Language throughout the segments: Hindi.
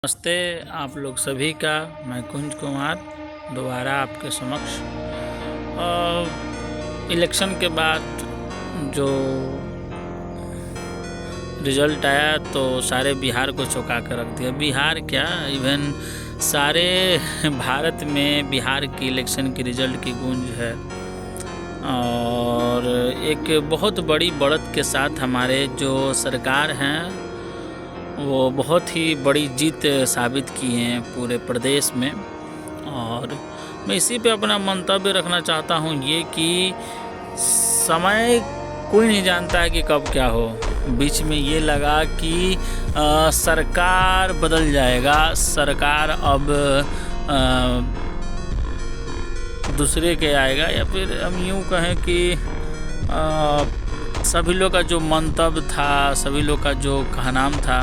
नमस्ते आप लोग सभी का। मैं कुंज कुमार दोबारा आपके समक्ष। इलेक्शन के बाद जो रिज़ल्ट आया तो सारे बिहार को चौंका कर रख दिया। बिहार क्या, इवन सारे भारत में बिहार की इलेक्शन की रिज़ल्ट की गूंज है और एक बहुत बड़ी बढ़त के साथ हमारे जो सरकार हैं वो बहुत ही बड़ी जीत साबित की हैं पूरे प्रदेश में। और मैं इसी पे अपना मंतव्य रखना चाहता हूँ ये कि समय कोई नहीं जानता है कि कब क्या हो। बीच में ये लगा कि सरकार बदल जाएगा, सरकार अब दूसरे के आएगा, या फिर हम यूँ कहें कि सभी लोग का जो मंतव्य था, सभी लोग का जो कहनाम था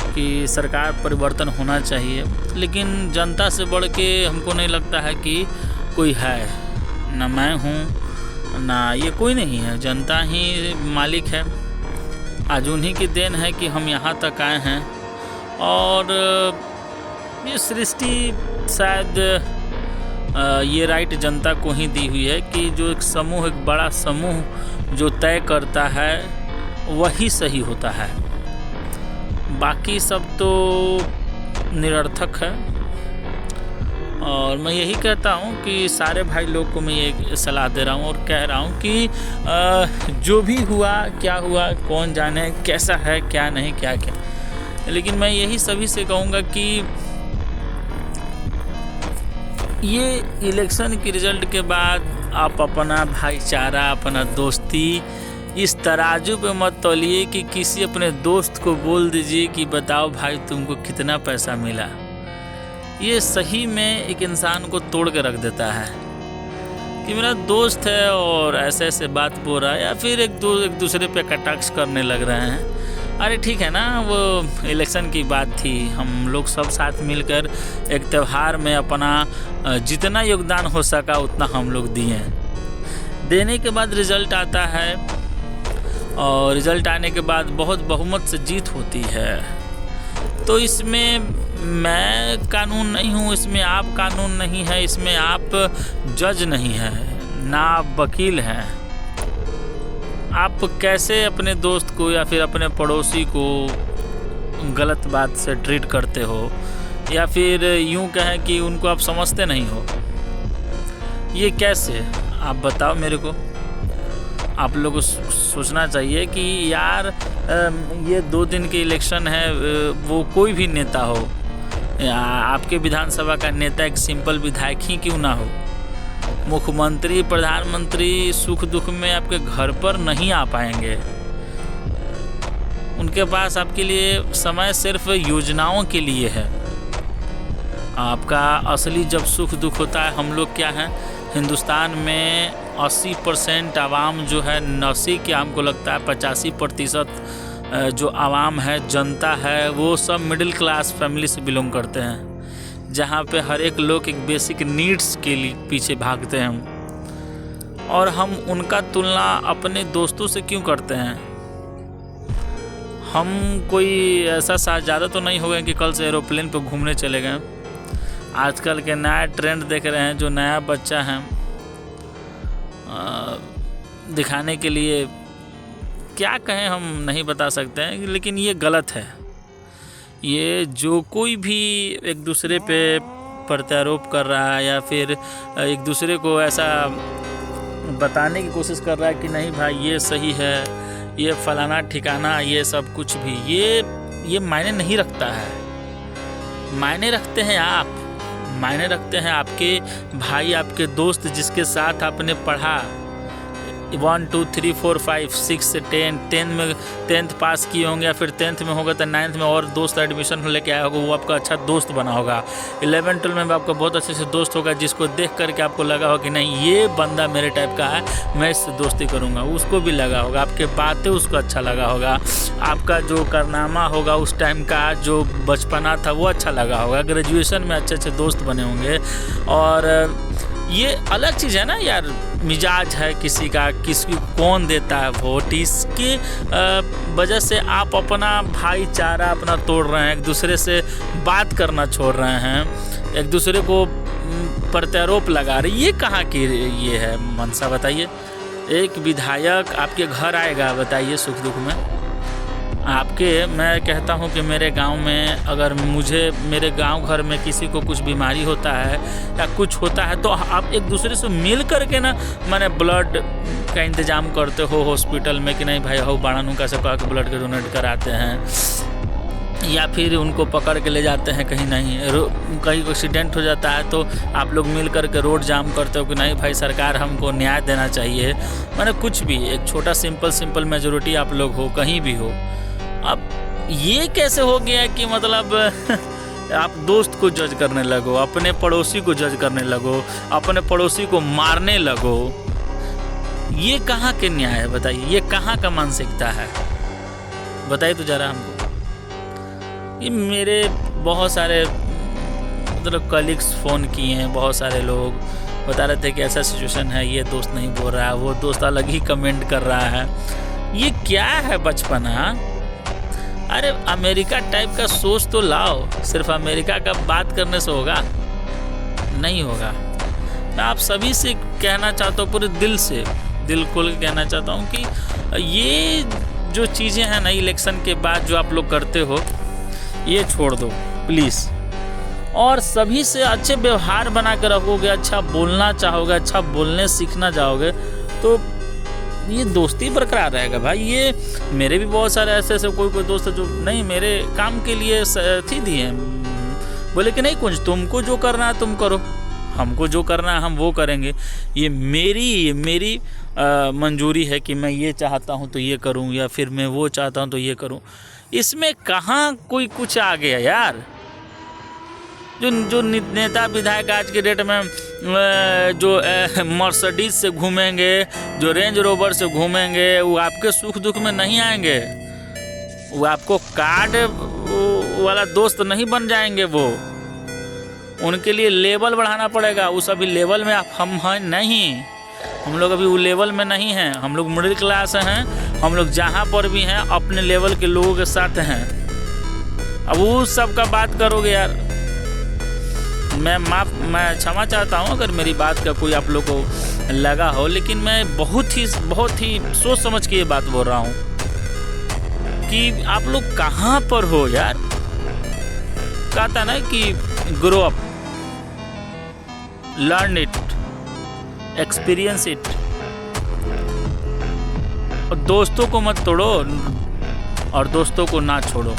कि सरकार परिवर्तन होना चाहिए, लेकिन जनता से बढ़ के हमको नहीं लगता है कि कोई है। ना मैं हूँ ना ये कोई नहीं है, जनता ही मालिक है। आज उन्हीं की देन है कि हम यहाँ तक आए हैं। और ये सृष्टि शायद ये राइट जनता को ही दी हुई है कि जो एक समूह, एक बड़ा समूह जो तय करता है वही सही होता है, बाकी सब तो निरर्थक है। और मैं यही कहता हूँ कि सारे भाई लोग को मैं ये सलाह दे रहा हूँ और कह रहा हूँ कि जो भी हुआ, क्या हुआ कौन जाने, कैसा है क्या नहीं, क्या क्या, लेकिन मैं यही सभी से कहूँगा कि ये इलेक्शन की रिज़ल्ट के बाद आप अपना भाईचारा, अपना दोस्ती इस तराजू पे मत तौलिए कि किसी अपने दोस्त को बोल दीजिए कि बताओ भाई तुमको कितना पैसा मिला। ये सही में एक इंसान को तोड़ के रख देता है कि मेरा दोस्त है और ऐसे ऐसे बात बोल रहा है, या फिर एक दूसरे पे कटाक्ष करने लग रहे हैं। अरे ठीक है ना, वो इलेक्शन की बात थी, हम लोग सब साथ मिलकर एक त्यौहार में अपना जितना योगदान हो सका उतना हम लोग दिए। देने के बाद रिज़ल्ट आता है और रिज़ल्ट आने के बाद बहुत बहुमत से जीत होती है। तो इसमें मैं कानून नहीं हूँ, इसमें आप कानून नहीं है, इसमें आप जज नहीं हैं, ना आप वकील हैं। आप कैसे अपने दोस्त को या फिर अपने पड़ोसी को गलत बात से ट्रीट करते हो, या फिर यूँ कहें कि उनको आप समझते नहीं हो, ये कैसे, आप बताओ मेरे को। आप लोगों को सोचना चाहिए कि यार ये 2 दिन के इलेक्शन है, वो कोई भी नेता हो, आपके विधानसभा का नेता एक सिंपल विधायक ही क्यों ना हो, मुख्यमंत्री प्रधानमंत्री सुख दुख में आपके घर पर नहीं आ पाएंगे। उनके पास आपके लिए समय सिर्फ योजनाओं के लिए है। आपका असली जब सुख दुख होता है, हम लोग क्या हैं, हिंदुस्तान में 80% आवाम जो है, 80 क्या हमको लगता है 85% जो आवाम है, जनता है, वो सब मिडिल क्लास फैमिली से बिलोंग करते हैं, जहाँ पे हर एक लोग एक बेसिक नीड्स के लिए पीछे भागते हैं। और हम उनका तुलना अपने दोस्तों से क्यों करते हैं? हम कोई ऐसा साहबजादा तो नहीं हो गए कि कल से एरोप्लेन पर घूमने चले गए। आजकल के नया ट्रेंड देख रहे हैं, जो नया बच्चा है दिखाने के लिए, क्या कहें हम नहीं बता सकते हैं, लेकिन ये गलत है। ये जो कोई भी एक दूसरे पे प्रत्यारोप कर रहा है या फिर एक दूसरे को ऐसा बताने की कोशिश कर रहा है कि नहीं भाई ये सही है, ये फलाना ठिकाना, ये सब कुछ भी ये मायने नहीं रखता है। मायने रखते हैं आप, मायने रखते हैं आपके भाई, आपके दोस्त, जिसके साथ आपने पढ़ा 1 2 3 4 5 6 से 10 में 10th पास किए होंगे, या फिर 10th में होगा तो 9th में और दोस्त एडमिशन लेके आया होगा, वो आपका अच्छा दोस्त बना होगा। 11 12 में आपका बहुत अच्छे से दोस्त होगा, जिसको देख करके आपको लगा होगा कि नहीं ये बंदा मेरे टाइप का है, मैं इससे दोस्ती करूँगा। उसको भी लगा होगा, आपके बातें उसको अच्छा लगा होगा, आपका जो कारनामा होगा उस टाइम का, जो बचपना था वो अच्छा लगा होगा, ग्रेजुएशन में अच्छे अच्छे दोस्त बने होंगे। और ये अलग चीज़ है ना यार, मिजाज है किसी का, किसकी कौन देता है वोट, इसके वजह से आप अपना भाईचारा अपना तोड़ रहे हैं, एक दूसरे से बात करना छोड़ रहे हैं, एक दूसरे को प्रत्यारोप लगा रहे। ये कहाँ की ये है मंशा बताइए। एक विधायक आपके घर आएगा, बताइए सुख दुख में आपके, मैं कहता हूँ कि मेरे गांव में अगर मुझे मेरे गांव घर में किसी को कुछ बीमारी होता है या कुछ होता है तो आप एक दूसरे से मिल करके ना मैंने ब्लड का इंतज़ाम करते हो हॉस्पिटल में कि नहीं भाई हो बाड़ानू का से कहा कि ब्लड के डोनेट कराते हैं, या फिर उनको पकड़ के ले जाते हैं कहीं, नहीं कहीं एक्सीडेंट हो जाता है तो आप लोग मिल करके रोड जाम करते हो कि नहीं भाई सरकार हमको न्याय देना चाहिए। मैंने कुछ भी एक छोटा सिंपल मेजोरिटी आप लोग हो कहीं भी हो। अब ये कैसे हो गया कि मतलब आप दोस्त को जज करने लगो, अपने पड़ोसी को जज करने लगो, अपने पड़ोसी को मारने लगो। ये कहाँ के न्याय है बताइए, ये कहाँ का मानसिकता है बताइए तो जरा हमको। ये मेरे बहुत सारे मतलब कलीग्स फ़ोन किए हैं, बहुत सारे लोग बता रहे थे कि ऐसा सिचुएशन है, ये दोस्त नहीं बोल रहा है, वो दोस्त अलग ही कमेंट कर रहा है। ये क्या है बचपना। अरे अमेरिका टाइप का सोच तो लाओ, सिर्फ अमेरिका का बात करने से होगा नहीं होगा। मैं आप सभी से कहना चाहता हूँ, पूरे दिल से दिल खोल के कहना चाहता हूँ कि ये जो चीज़ें हैं ना इलेक्शन के बाद जो आप लोग करते हो ये छोड़ दो प्लीज़, और सभी से अच्छे व्यवहार बना कर रखोगे, अच्छा बोलना चाहोगे, अच्छा बोलने सीखना चाहोगे तो ये दोस्ती बरकरार रहेगा भाई। ये मेरे भी बहुत सारे ऐसे कोई दोस्त है जो नहीं मेरे काम के लिए थी दिए, बोले कि नहीं कुछ तुमको जो करना है तुम करो, हमको जो करना है हम वो करेंगे, ये मेरी मंजूरी है कि मैं ये चाहता हूँ तो ये करूँ, या फिर मैं वो चाहता हूँ तो ये करूँ। इसमें कहाँ कोई कुछ आ गया यार। जो नेता विधायक आज के डेट में जो मर्सिडीज से घूमेंगे, जो रेंज रोवर से घूमेंगे, वो आपके सुख दुख में नहीं आएंगे, वो आपको कार्ड वाला दोस्त नहीं बन जाएंगे। वो उनके लिए लेवल बढ़ाना पड़ेगा। उस अभी लेवल में हम हैं नहीं, हम लोग अभी वो लेवल में नहीं हैं। हम लोग मिडिल क्लास हैं, हम लोग जहाँ पर भी हैं अपने लेवल के लोगों के साथ हैं। अब वो सब का बात करोगे यार, मैं क्षमा चाहता हूँ अगर मेरी बात का कोई आप लोग को लगा हो, लेकिन मैं बहुत ही सोच समझ के ये बात बोल रहा हूँ कि आप लोग कहाँ पर हो यार। कहता ना कि grow up, learn it, experience it, और दोस्तों को मत तोड़ो और दोस्तों को ना छोड़ो,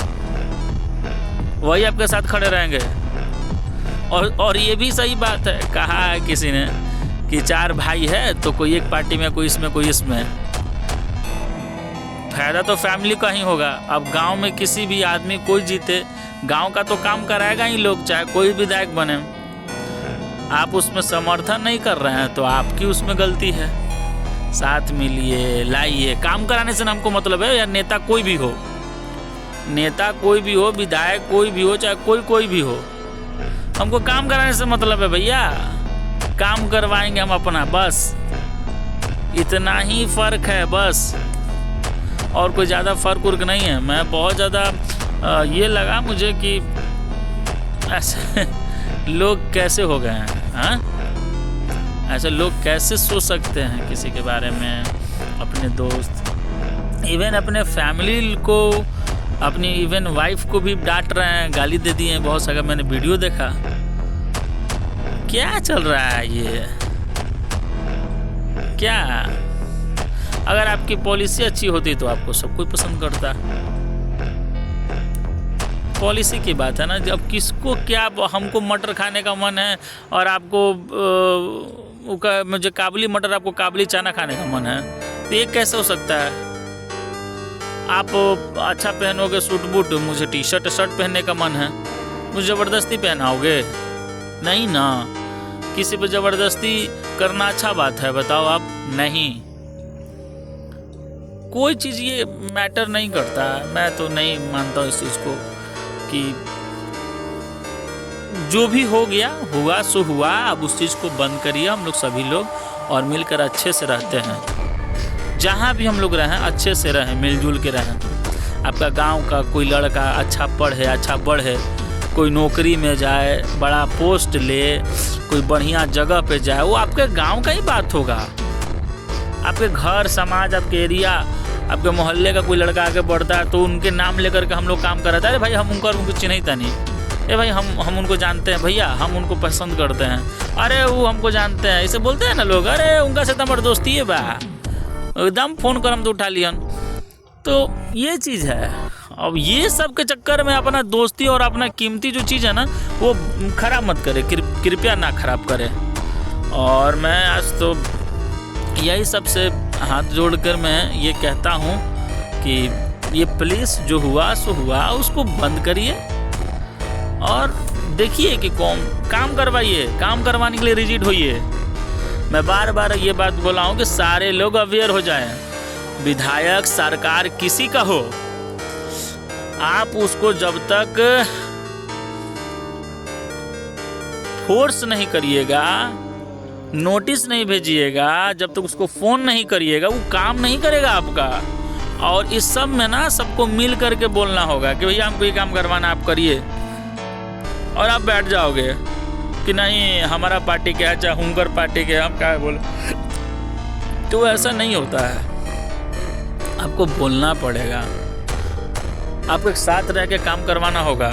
वही आपके साथ खड़े रहेंगे। और ये भी सही बात है, कहा है किसी ने कि 4 भाई है तो कोई एक पार्टी में, कोई इसमें, कोई इसमें। फायदा तो फैमिली का ही होगा। अब गांव में किसी भी आदमी कोई जीते, गांव का तो काम कराएगा ही लोग, चाहे कोई विधायक बने। आप उसमें समर्थन नहीं कर रहे हैं तो आपकी उसमें गलती है। साथ मिलिए, लाइए, काम कराने से हमको मतलब है। या नेता कोई भी हो, नेता कोई भी हो, विधायक कोई भी हो, चाहे कोई भी हो, हमको काम कराने से मतलब है भैया। काम करवाएंगे हम अपना, बस इतना ही फ़र्क है बस, और कोई ज़्यादा फ़र्क उर्क नहीं है। मैं बहुत ज़्यादा ये लगा मुझे कि ऐसे लोग कैसे हो गए हैं, हाँ ऐसे लोग कैसे सोच सकते हैं किसी के बारे में, अपने दोस्त, इवन अपने फैमिली को, अपनी इवन वाइफ को भी डांट रहे हैं, गाली दे दिए हैं बहुत सारा। मैंने वीडियो देखा, क्या चल रहा है ये क्या। अगर आपकी पॉलिसी अच्छी होती तो आपको सब कोई पसंद करता। पॉलिसी की बात है ना, जब किसको क्या, हमको मटर खाने का मन है और आपको मुझे काबुली मटर, आपको काबुली चना खाने का मन है, तो ये कैसे हो सकता है। आप अच्छा पहनोगे सूट बूट, मुझे टी शर्ट पहनने का मन है, मुझे ज़बरदस्ती पहनाओगे नहीं ना। किसी पे ज़बरदस्ती करना अच्छा बात है बताओ आप, नहीं। कोई चीज़ ये मैटर नहीं करता। मैं तो नहीं मानता हूँ इस चीज़ को कि जो भी हो गया हुआ सो हुआ, अब उस चीज़ को बंद करिए हम लोग सभी लोग, और मिलकर अच्छे से रहते हैं। जहाँ भी हम लोग रहें अच्छे से रहें, मिलजुल के रहें। आपका गांव का कोई लड़का अच्छा पढ़े, अच्छा बढ़े, कोई नौकरी में जाए, बड़ा पोस्ट ले, कोई बढ़िया जगह पे जाए, वो आपके गांव का ही बात होगा। आपके घर समाज, आपके एरिया, आपके मोहल्ले का कोई लड़का आगे बढ़ता है तो उनके नाम लेकर के हम लोग काम कराते हैं। अरे भाई हम उनको चिन्हता नहीं, ए भाई हम उनको जानते हैं भैया, हम उनको पसंद करते हैं, अरे वो हमको जानते हैं, इसे बोलते हैं ना लोग, अरे उनका से तो हमारी दोस्ती है बा, एकदम फ़ोन कर हम तो उठा लियन। तो ये चीज़ है। अब ये सब के चक्कर में अपना दोस्ती और अपना कीमती जो चीज़ है ना वो ख़राब मत करे, कृपया ना ख़राब करें। और मैं आज तो यही सबसे हाथ जोड़कर मैं ये कहता हूँ कि ये प्लीज़ जो हुआ सो हुआ, उसको बंद करिए और देखिए कि कौन काम करवाइए, काम करवाने के लिए रिजिड होइए। मैं बार बार ये बात बोला हूँ कि सारे लोग अवेयर हो जाएं। विधायक, सरकार किसी का हो, आप उसको जब तक फोर्स नहीं करिएगा, नोटिस नहीं भेजिएगा, जब तक उसको फ़ोन नहीं करिएगा, वो काम नहीं करेगा आपका। और इस सब में ना सबको मिल करके बोलना होगा कि भैया हमको ये काम करवाना, आप करिए। और आप बैठ जाओगे कि नहीं हमारा पार्टी के है, चाहे हुंगर पार्टी के, हम क्या बोले, तो ऐसा नहीं होता है। आपको बोलना पड़ेगा, आपको एक साथ रह के काम करवाना होगा।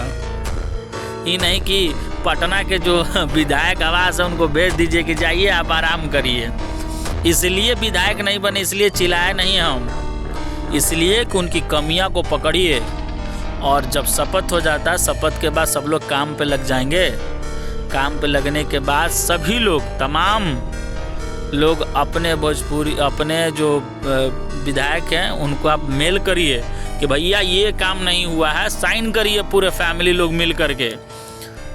ये नहीं कि पटना के जो विधायक आवास है उनको भेज दीजिए कि जाइए आप आराम करिए। इसलिए विधायक नहीं बने, इसलिए चिल्लाए नहीं हम, इसलिए कि उनकी कमियां को पकड़िए। और जब शपथ हो जाता है, शपथ के बाद सब लोग काम पे लग जाएंगे। काम पे लगने के बाद सभी लोग, तमाम लोग अपने भोजपुरी, अपने जो विधायक हैं उनको आप मेल करिए कि भैया ये काम नहीं हुआ है, साइन करिए पूरे फैमिली लोग मिल करके।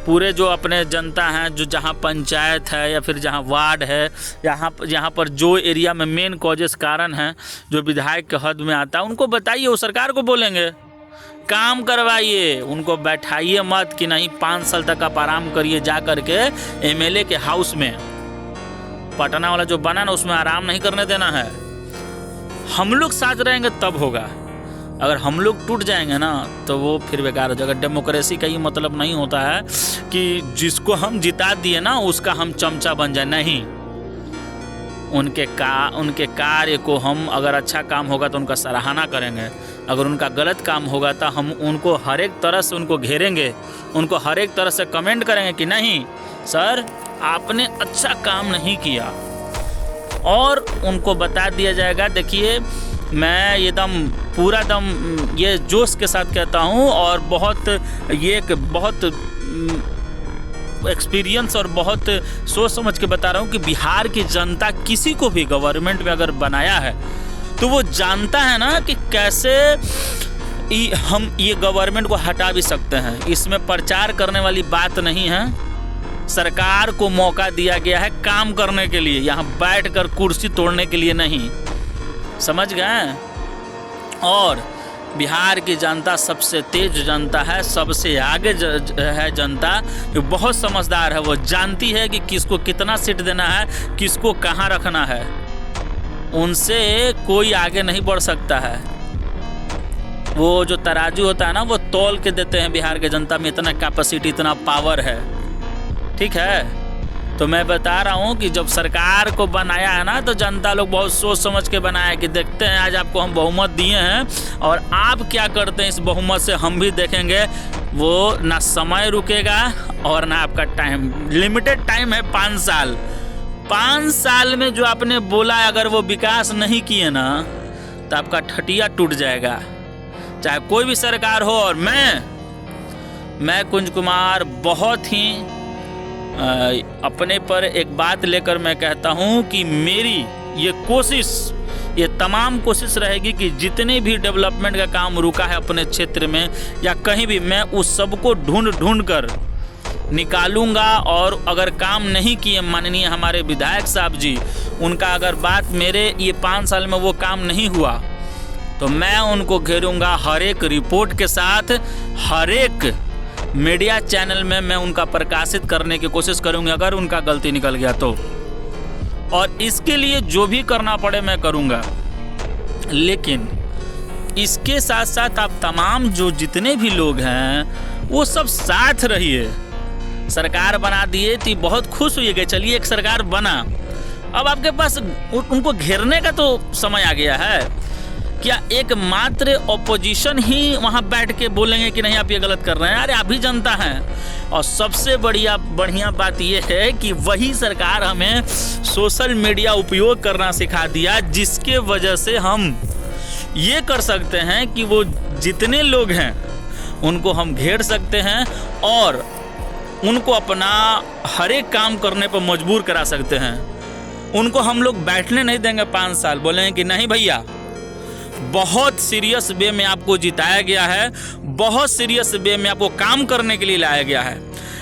पूरे जो अपने जनता हैं, जो जहाँ पंचायत है या फिर जहाँ वार्ड है, यहाँ पर जो एरिया में मेन कॉजेस कारण हैं जो विधायक के हद में आता है, उनको बताइए, वो सरकार को बोलेंगे काम करवाइए। उनको बैठाइए मत कि नहीं 5 साल तक आप आराम करिए जा करके एमएलए के हाउस में। पटना वाला जो बना ना उसमें आराम नहीं करने देना है। हम लोग साथ रहेंगे तब होगा, अगर हम लोग टूट जाएंगे ना तो वो फिर बेकार हो जाएगा। डेमोक्रेसी का ये मतलब नहीं होता है कि जिसको हम जिता दिए ना उसका हम चमचा बन जाए, नहीं। उनके कार्य को हम, अगर अच्छा काम होगा तो उनका सराहना करेंगे, अगर उनका गलत काम होगा तो हम उनको हर एक तरह से उनको घेरेंगे, उनको हर एक तरह से कमेंट करेंगे कि नहीं सर आपने अच्छा काम नहीं किया। और उनको बता दिया जाएगा, देखिए मैं एकदम पूरा दम ये जोश के साथ कहता हूँ और बहुत एक्सपीरियंस और बहुत सोच समझ के बता रहा हूँ कि बिहार की जनता किसी को भी गवर्नमेंट में अगर बनाया है तो वो जानता है ना कि कैसे हम ये गवर्नमेंट को हटा भी सकते हैं। इसमें प्रचार करने वाली बात नहीं है। सरकार को मौका दिया गया है काम करने के लिए, यहाँ बैठकर कुर्सी तोड़ने के लिए नहीं। समझ गए? और बिहार की जनता सबसे तेज जनता है, सबसे आगे है जनता, बहुत समझदार है। वो जानती है कि किसको कितना सीट देना है, किसको कहाँ रखना है। उनसे कोई आगे नहीं बढ़ सकता है। वो जो तराजू होता है ना वो तौल के देते हैं। बिहार के जनता में इतना कैपेसिटी, इतना पावर है। ठीक है, तो मैं बता रहा हूँ कि जब सरकार को बनाया है ना तो जनता लोग बहुत सोच समझ के बनाया है कि देखते हैं आज आपको हम बहुमत दिए हैं और आप क्या करते हैं इस बहुमत से, हम भी देखेंगे। वो ना समय रुकेगा और ना आपका टाइम, लिमिटेड टाइम है 5 साल। 5 साल में जो आपने बोला अगर वो विकास नहीं किए ना तो आपका ठटिया टूट जाएगा, चाहे कोई भी सरकार हो। और मैं कुंज कुमार बहुत ही अपने पर एक बात लेकर मैं कहता हूं कि मेरी ये कोशिश, ये तमाम कोशिश रहेगी कि जितने भी डेवलपमेंट का काम रुका है अपने क्षेत्र में या कहीं भी, मैं उस सबको ढूंढ कर निकालूंगा। और अगर काम नहीं किए माननीय हमारे विधायक साहब जी, उनका अगर बात मेरे ये 5 साल में वो काम नहीं हुआ तो मैं उनको घेरूंगा हर एक रिपोर्ट के साथ, हर एक मीडिया चैनल में मैं उनका प्रकाशित करने की कोशिश करूँगी अगर उनका गलती निकल गया तो, और इसके लिए जो भी करना पड़े मैं करूँगा। लेकिन इसके साथ साथ आप तमाम जो जितने भी लोग हैं वो सब साथ रहिए। सरकार बना दिए तो बहुत खुश हुई कि चलिए एक सरकार बना, अब आपके पास उनको घेरने का तो समय आ गया है। क्या एक मात्र ऑपोजिशन ही वहाँ बैठ के बोलेंगे कि नहीं आप ये गलत कर रहे हैं? अरे आप भी जनता हैं। और सबसे बढ़िया बात ये है कि वही सरकार हमें सोशल मीडिया उपयोग करना सिखा दिया, जिसके वजह से हम ये कर सकते हैं कि वो जितने लोग हैं उनको हम घेर सकते हैं और उनको अपना हर एक काम करने पर मजबूर करा सकते हैं। उनको हम लोग बैठने नहीं देंगे 5 साल, बोलेंगे कि नहीं भैया बहुत सीरियस वे में आपको जिताया गया है, बहुत सीरियस वे में आपको काम करने के लिए लाया गया है।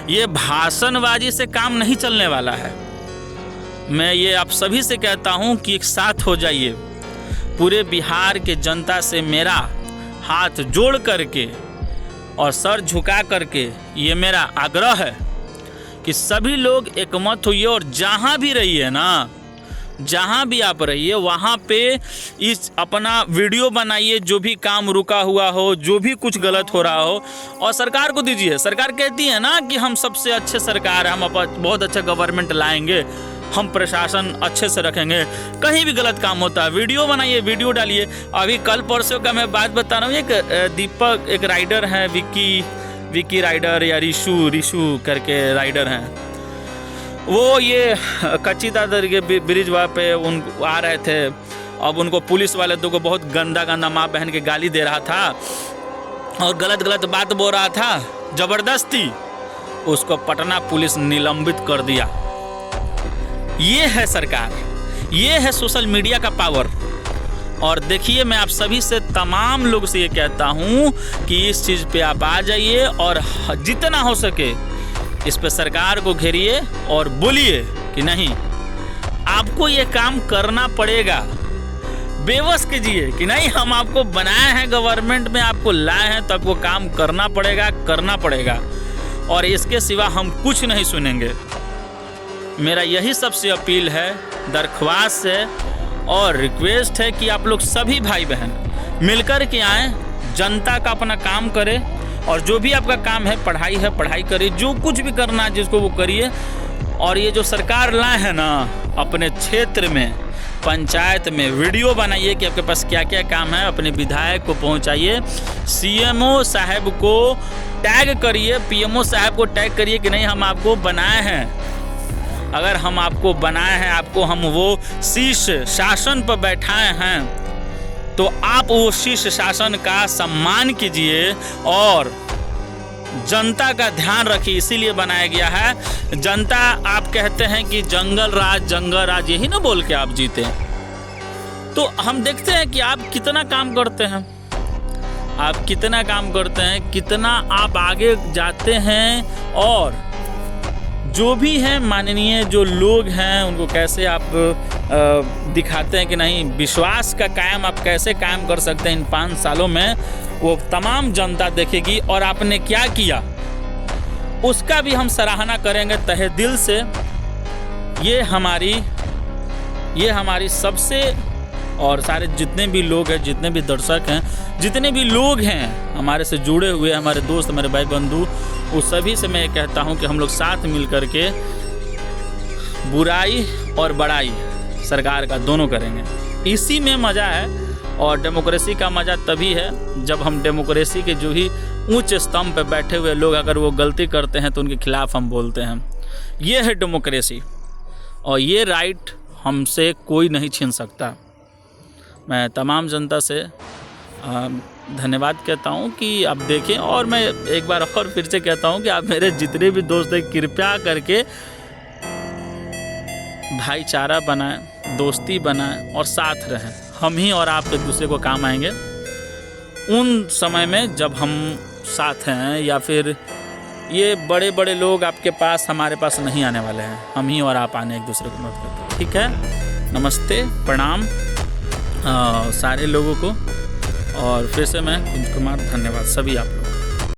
ये भाषणबाजी से काम नहीं चलने वाला है। मैं ये आप सभी से कहता हूँ कि एक साथ हो जाइए। पूरे बिहार के जनता से मेरा हाथ जोड़ करके और सर झुका करके ये मेरा आग्रह है कि सभी लोग एकमत होइए और जहाँ भी रहिए ना, जहाँ भी आप रहिए वहाँ पे इस अपना वीडियो बनाइए, जो भी काम रुका हुआ हो, जो भी कुछ गलत हो रहा हो, और सरकार को दीजिए। सरकार कहती है ना कि हम सबसे अच्छे सरकार है, हम बहुत अच्छा गवर्नमेंट लाएंगे, हम प्रशासन अच्छे से रखेंगे। कहीं भी गलत काम होता है वीडियो बनाइए, वीडियो डालिए। अभी कल परसों का मैं बात बता रहा हूँ, एक दीपक एक राइडर हैं, विक्की राइडर या रिशु करके राइडर हैं। वो ये कच्ची दादर के ब्रिज वहाँ पे उन आ रहे थे। अब उनको पुलिस वाले तो को बहुत गंदा माँ बहन के गाली दे रहा था और गलत बात बोल रहा था। ज़बरदस्ती उसको पटना पुलिस निलंबित कर दिया। ये है सरकार, ये है सोशल मीडिया का पावर। और देखिए मैं आप सभी से तमाम लोग से ये कहता हूँ कि इस चीज़ पे आप आ जाइए और जितना हो सके इस पे सरकार को घेरिए और बोलिए कि नहीं आपको ये काम करना पड़ेगा। बेबस कीजिए कि नहीं हम आपको बनाए हैं, गवर्नमेंट में आपको लाए हैं तो आपको काम करना पड़ेगा और इसके सिवा हम कुछ नहीं सुनेंगे। मेरा यही सबसे अपील है, दरख्वास्त है और रिक्वेस्ट है कि आप लोग सभी भाई बहन मिलकर के आएँ, जनता का अपना काम करें और जो भी आपका काम है पढ़ाई करिए, जो कुछ भी करना है जिसको वो करिए। और ये जो सरकार लाए हैं ना, अपने क्षेत्र में पंचायत में वीडियो बनाइए कि आपके पास क्या क्या काम है, अपने विधायक को पहुंचाइए, सीएमओ साहब को टैग करिए, पीएमओ साहब को टैग करिए कि नहीं हम आपको बनाए हैं। अगर हम आपको बनाए हैं, आपको हम वो शीर्ष शासन पर बैठाए हैं तो आप वो शीर्ष शासन का सम्मान कीजिए और जनता का ध्यान रखिए। इसीलिए बनाया गया है। जनता आप कहते हैं कि जंगल राज यही ना बोल के आप जीते। तो हम देखते हैं कि आप कितना काम करते हैं, कितना आप आगे जाते हैं और जो भी हैं माननीय जो लोग हैं उनको कैसे आप दिखाते हैं कि नहीं विश्वास का कायम आप कैसे कायम कर सकते हैं इन 5 सालों में, वो तमाम जनता देखेगी। और आपने क्या किया उसका भी हम सराहना करेंगे तहे दिल से। ये हमारी सबसे और सारे जितने भी लोग हैं, जितने भी दर्शक हैं, जितने भी लोग हैं हमारे से जुड़े हुए, हमारे दोस्त, हमारे भाई बंधु, उस सभी से मैं ये कहता हूँ कि हम लोग साथ मिल कर के बुराई और बड़ाई सरकार का दोनों करेंगे। इसी में मज़ा है। और डेमोक्रेसी का मज़ा तभी है जब हम डेमोक्रेसी के जो ही ऊंच स्तंभ पे बैठे हुए लोग अगर वो गलती करते हैं तो उनके खिलाफ हम बोलते हैं। ये है डेमोक्रेसी और ये राइट हमसे कोई नहीं छीन सकता। मैं तमाम जनता से धन्यवाद कहता हूँ कि आप देखें। और मैं एक बार और फिर से कहता हूँ कि आप मेरे जितने भी दोस्त हैं कृपया करके भाईचारा बनाएं, दोस्ती बनाएं और साथ रहें। हम ही और आप एक दूसरे को काम आएंगे उन समय में जब हम साथ हैं, या फिर ये बड़े बड़े लोग आपके पास हमारे पास नहीं आने वाले हैं। हम ही और आप आने एक दूसरे को मदद करते हैं। ठीक है, नमस्ते, प्रणाम सारे लोगों को। और फिर से मैं कुंज कुमार, धन्यवाद सभी आप लोग।